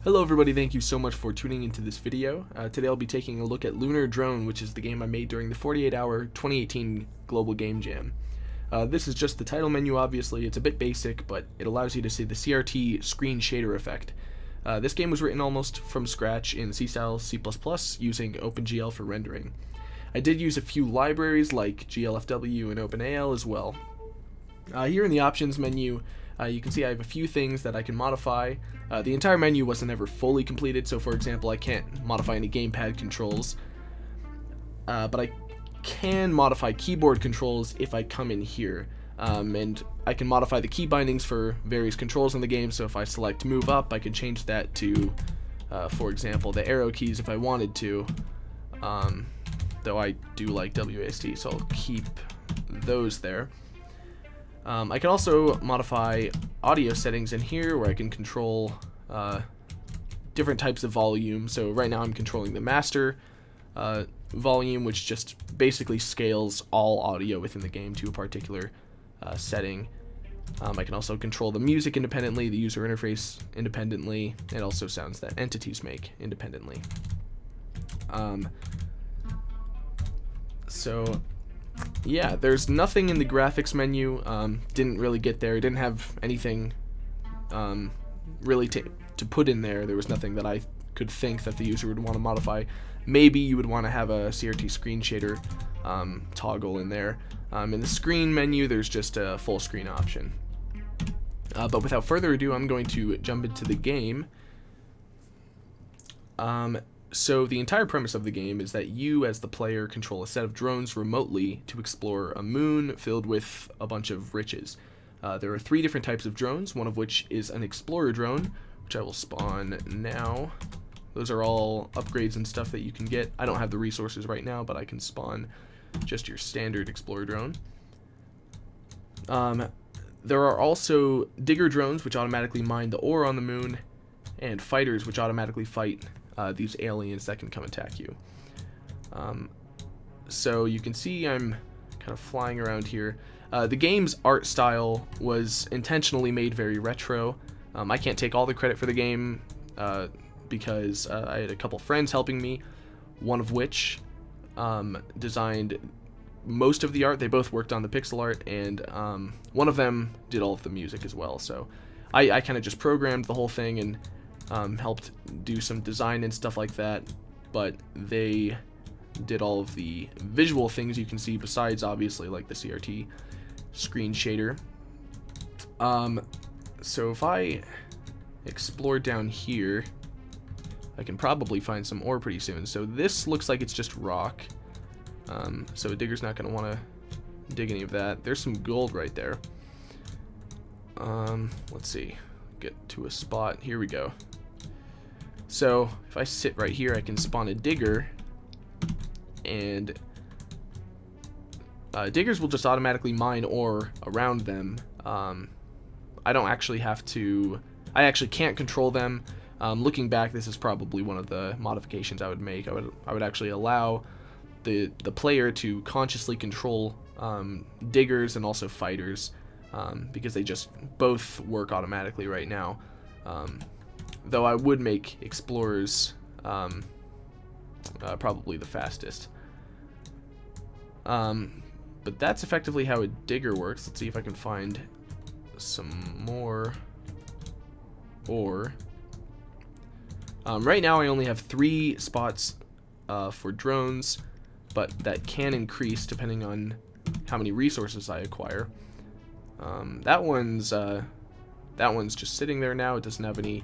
Hello everybody, thank you so much for tuning into this video. Today I'll be taking a look at Lunar Drone, which is the game I made during the 48-hour 2018 Global Game Jam. This is just the title menu, obviously. It's a bit basic, but it allows you to see the CRT screen shader effect. This game was written almost from scratch in C-Style C++ using OpenGL for rendering. I did use a few libraries like GLFW and OpenAL as well. Here in the options menu, you can see I have a few things that I can modify. The entire menu wasn't ever fully completed, so for example I can't modify any gamepad controls, but I can modify keyboard controls if I come in here, and I can modify the key bindings for various controls in the game. So if I select move up, I can change that to, for example, the arrow keys if I wanted to, though I do like WASD, so I'll keep those there. I can also modify audio settings in here where I can control different types of volume. So right now I'm controlling the master volume, which just basically scales all audio within the game to a particular setting. I can also control the music independently, the user interface independently, and also sounds that entities make independently. So yeah, there's nothing in the graphics menu. Didn't really get there. Didn't have anything really to put in there. There was nothing that I could think that the user would want to modify. Maybe you would want to have a CRT screen shader toggle in there. In the screen menu, there's just a full screen option. But without further ado, I'm going to jump into the game. So the entire premise of the game is that you, as the player, control a set of drones remotely to explore a moon filled with a bunch of riches. There are 3 different types of drones, one of which is an explorer drone, which I will spawn now. Those are all upgrades and stuff that you can get. I don't have the resources right now, but I can spawn just your standard explorer drone. There are also digger drones, which automatically mine the ore on the moon, and fighters, which automatically fight these aliens that can come attack you. So you can see I'm kind of flying around here. The game's art style was intentionally made very retro. I can't take all the credit for the game because I had a couple friends helping me, one of which designed most of the art. They both worked on the pixel art, and one of them did all of the music as well. So I kind of just programmed the whole thing and helped do some design and stuff like that, but they did all of the visual things you can see besides obviously like the CRT screen shader. So if I explore down here, I can probably find some ore pretty soon. So this looks like it's just rock, so a digger's not going to want to dig any of that. There's some gold right there. Let's see, get to a spot. Here we go. So if I sit right here, I can spawn a digger, and diggers will just automatically mine ore around them. I don't actually have to, I actually can't control them. Looking back, this is probably one of the modifications I would make. I would actually allow the player to consciously control diggers and also fighters, because they just both work automatically right now. Though I would make explorers probably the fastest. But that's effectively how a digger works. Let's see if I can find some more ore. Right now I only have 3 spots for drones, but that can increase depending on how many resources I acquire. That one's just sitting there now. It doesn't have any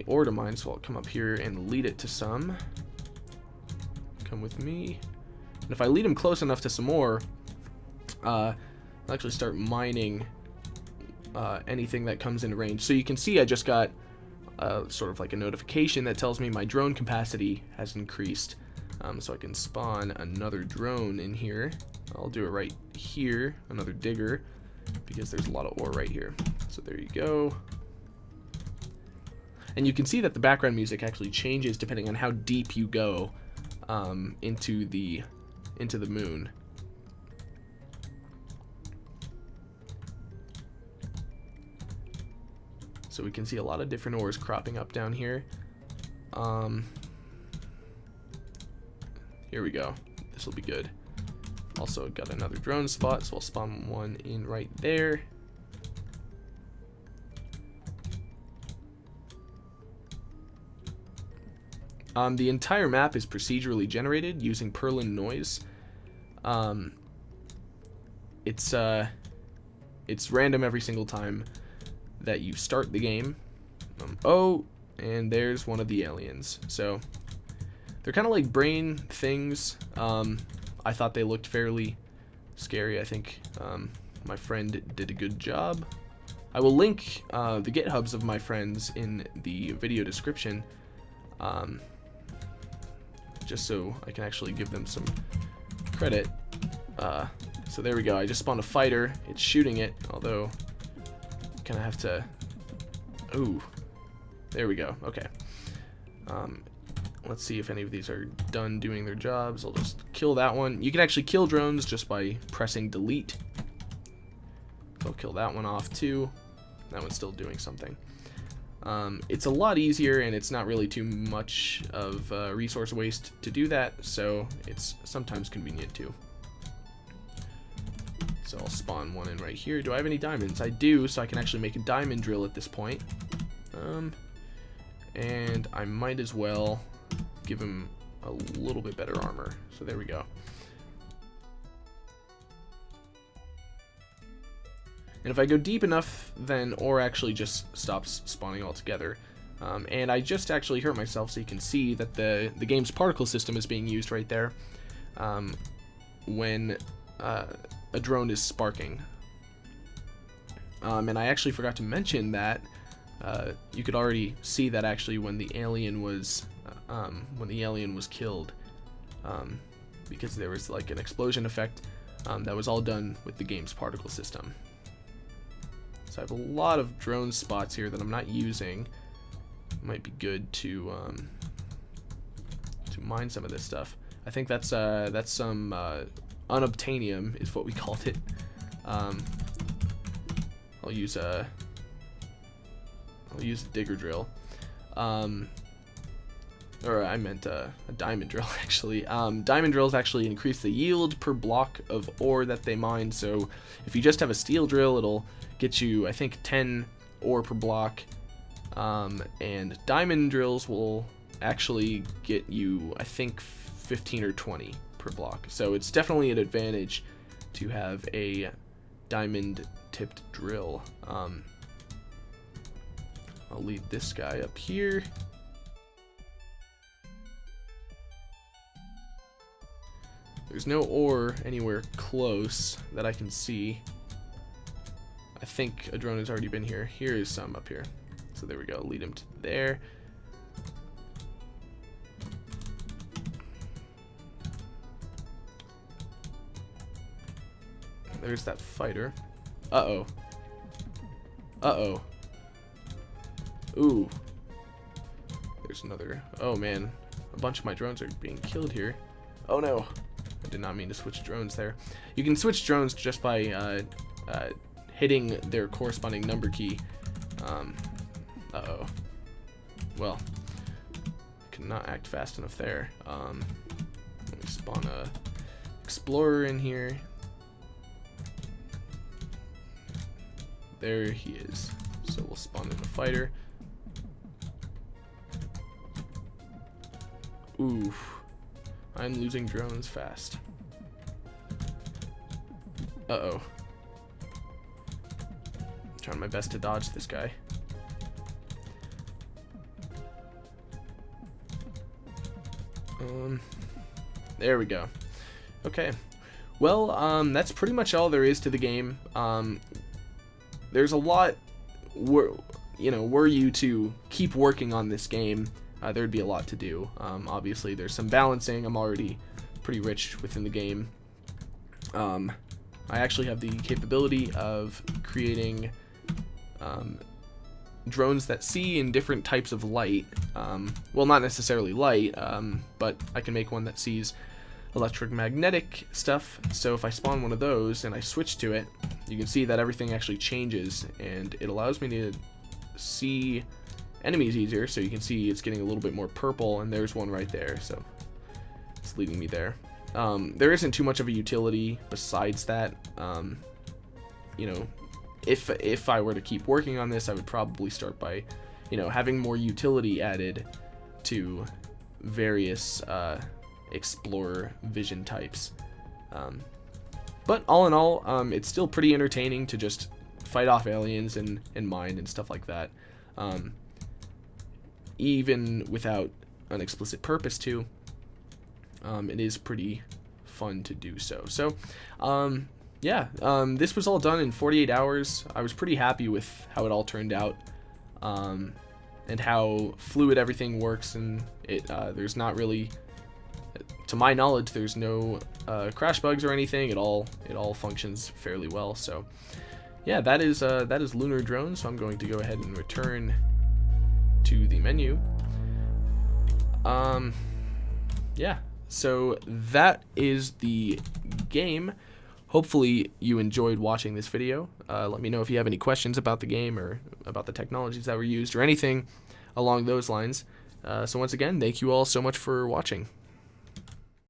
ore to mine, so I'll come up here and lead it to some. Come with me. And if I lead him close enough to some ore, I'll actually start mining anything that comes in range. So you can see I just got sort of like a notification that tells me my drone capacity has increased. So I can spawn another drone in here. I'll do it right here, another digger, because there's a lot of ore right here. So there you go. And you can see that the background music actually changes depending on how deep you go into the moon. So we can see a lot of different ores cropping up down here. Here we go. This will be good. Also got another drone spot, so I'll spawn one in right there. The entire map is procedurally generated using Perlin noise. It's random every single time that you start the game. Oh, and there's one of the aliens. So they're kind of like brain things. I thought they looked fairly scary. I think my friend did a good job. I will link the GitHubs of my friends in the video description, just so I can actually give them some credit. So there we go. I just spawned a fighter. It's shooting it, although kind of have to... Ooh, there we go. Okay. Let's see if any of these are done doing their jobs. I'll just kill that one. You can actually kill drones just by pressing delete. I'll kill that one off too. That one's still doing something. It's a lot easier, and it's not really too much of resource waste to do that, so it's sometimes convenient too. So I'll spawn one in right here. Do I have any diamonds? I do, so I can actually make a diamond drill at this point. And I might as well give him a little bit better armor. So there we go. And if I go deep enough, then ore actually just stops spawning altogether. And I just actually hurt myself, so you can see that the game's particle system is being used right there when a drone is sparking. And I actually forgot to mention that you could already see that actually when the alien was killed, because there was like an explosion effect that was all done with the game's particle system. So I have a lot of drone spots here that I'm not using. Might be good to mine some of this stuff. I think that's some unobtainium is what we called it. I'll use a digger drill. Or I meant a diamond drill, actually. Diamond drills actually increase the yield per block of ore that they mine, so if you just have a steel drill, it'll get you, I think, 10 ore per block, and diamond drills will actually get you, I think, 15 or 20 per block. So it's definitely an advantage to have a diamond-tipped drill. I'll leave this guy up here. There's no ore anywhere close that I can see. I think a drone has already been here. Here is some up here. So there we go. Lead him to there. There's that fighter. Uh-oh. Uh-oh. Ooh. There's another. Oh, man. A bunch of my drones are being killed here. Oh, no. I did not mean to switch drones there. You can switch drones just by hitting their corresponding number key. Uh-oh. Well, I could not act fast enough there. Let me spawn a explorer in here. There he is. So we'll spawn in a fighter. Oof. I'm losing drones fast. Uh-oh. Trying my best to dodge this guy. There we go. Okay. Well, that's pretty much all there is to the game. There's a lot, were you to keep working on this game, there'd be a lot to do. Obviously, there's some balancing. I'm already pretty rich within the game. I actually have the capability of creating drones that see in different types of light. Well, not necessarily light, but I can make one that sees electromagnetic stuff. So if I spawn one of those and I switch to it, you can see that everything actually changes, and it allows me to see enemies easier, so you can see it's getting a little bit more purple, and there's one right there, so it's leading me there. There isn't too much of a utility besides that. You know, if I were to keep working on this, I would probably start by, you know, having more utility added to various explorer vision types. But all in all, it's still pretty entertaining to just fight off aliens and mine and stuff like that. Even without an explicit purpose to, it is pretty fun to do so. So, yeah, this was all done in 48 hours. I was pretty happy with how it all turned out, and how fluid everything works, and there's not really, to my knowledge, there's no crash bugs or anything. It all functions fairly well. So yeah, that is Lunar Drone. So I'm going to go ahead and return to the menu. Yeah, so that is the game. Hopefully you enjoyed watching this video. Let me know if you have any questions about the game or about the technologies that were used or anything along those lines. So once again, thank you all so much for watching.